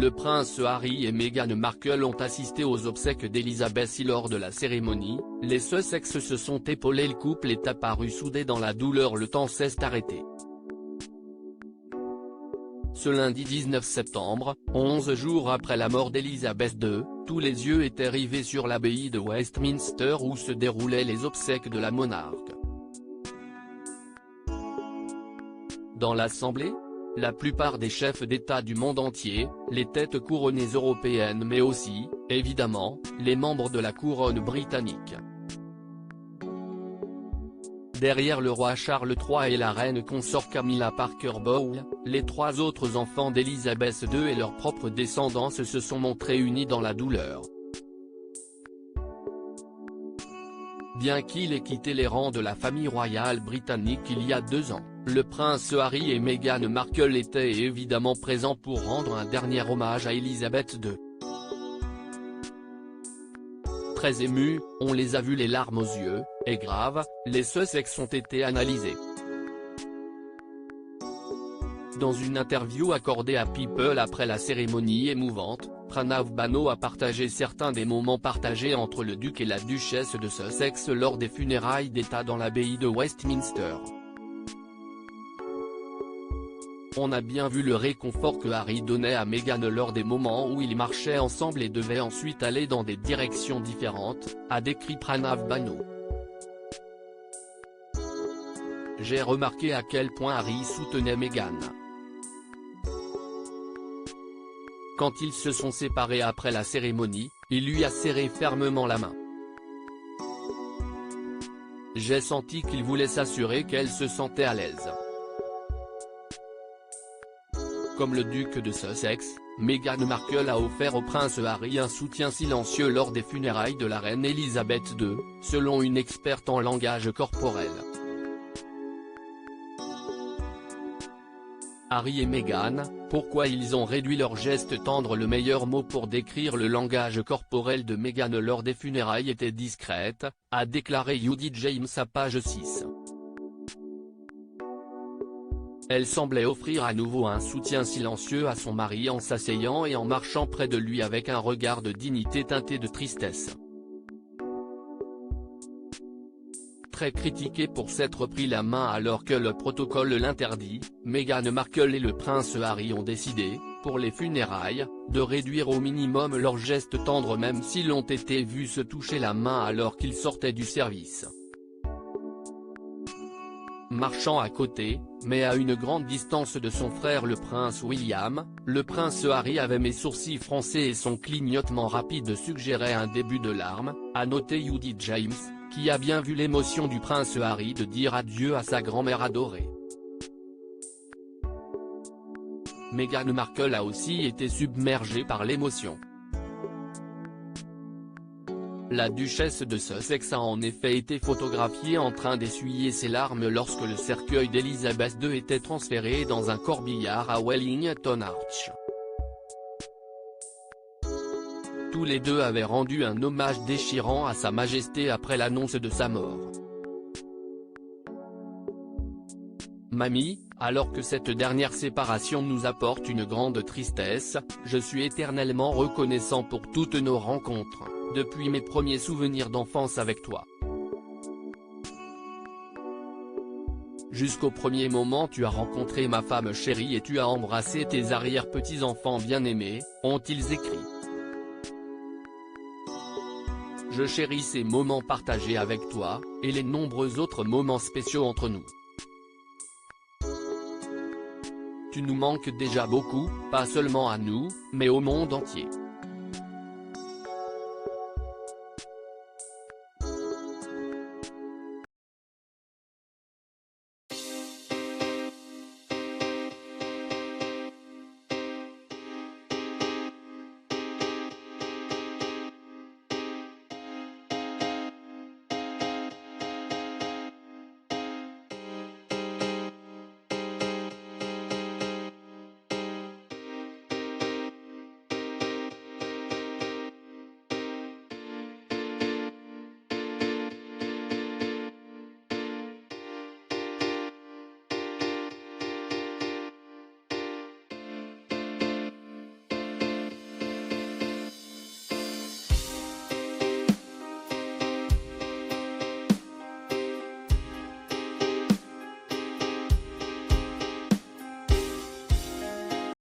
le prince Harry et Meghan Markle ont assisté aux obsèques d'Elizabeth lors de la cérémonie. Les Sussex se sont épaulés, le couple est apparu soudé dans la douleur, le temps s'est arrêté. Ce lundi 19 septembre, 11 jours après la mort d'Elizabeth II, tous les yeux étaient rivés sur l'abbaye de Westminster où se déroulaient les obsèques de la monarque. Dans l'Assemblée, la plupart des chefs d'État du monde entier, les têtes couronnées européennes mais aussi, évidemment, les membres de la couronne britannique. Derrière le roi Charles III et la reine consort Camilla Parker Bowles, les trois autres enfants d'Elizabeth II et leurs propres descendants se sont montrés unis dans la douleur. Bien qu'il ait quitté les rangs de la famille royale britannique il y a 2 ans, le prince Harry et Meghan Markle étaient évidemment présents pour rendre un dernier hommage à Elizabeth II. Très émus, on les a vus les larmes aux yeux, et grave, les Sussex ont été analysés. Dans une interview accordée à People après la cérémonie émouvante, Pranav Bano a partagé certains des moments partagés entre le duc et la duchesse de Sussex lors des funérailles d'État dans l'abbaye de Westminster. On a bien vu le réconfort que Harry donnait à Meghan lors des moments où ils marchaient ensemble et devaient ensuite aller dans des directions différentes, a décrit Pranav Bano. J'ai remarqué à quel point Harry soutenait Meghan. Quand ils se sont séparés après la cérémonie, il lui a serré fermement la main. J'ai senti qu'il voulait s'assurer qu'elle se sentait à l'aise. Comme le duc de Sussex, Meghan Markle a offert au prince Harry un soutien silencieux lors des funérailles de la reine Elizabeth II, selon une experte en langage corporel. Harry et Meghan, pourquoi ils ont réduit leur geste tendre? Le meilleur mot pour décrire le langage corporel de Meghan lors des funérailles était discrète, a déclaré Judith James à page 6. Elle semblait offrir à nouveau un soutien silencieux à son mari en s'asseyant et en marchant près de lui avec un regard de dignité teinté de tristesse. Très critiquée pour s'être pris la main alors que le protocole l'interdit, Meghan Markle et le prince Harry ont décidé, pour les funérailles, de réduire au minimum leurs gestes tendres même s'ils ont été vus se toucher la main alors qu'ils sortaient du service. Marchant à côté, mais à une grande distance de son frère le prince William, le prince Harry avait mes sourcils froncés et son clignotement rapide suggérait un début de larmes, a noté Judith James, qui a bien vu l'émotion du prince Harry de dire adieu à sa grand-mère adorée. Meghan Markle a aussi été submergée par l'émotion. La duchesse de Sussex a en effet été photographiée en train d'essuyer ses larmes lorsque le cercueil d'Elizabeth II était transféré dans un corbillard à Wellington Arch. Tous les deux avaient rendu un hommage déchirant à Sa Majesté après l'annonce de sa mort. Mamie, alors que cette dernière séparation nous apporte une grande tristesse, je suis éternellement reconnaissant pour toutes nos rencontres, depuis mes premiers souvenirs d'enfance avec toi. Jusqu'au premier moment tu as rencontré ma femme chérie et tu as embrassé tes arrière-petits-enfants bien-aimés, ont-ils écrit. Je chéris ces moments partagés avec toi, et les nombreux autres moments spéciaux entre nous. Tu nous manques déjà beaucoup, pas seulement à nous, mais au monde entier.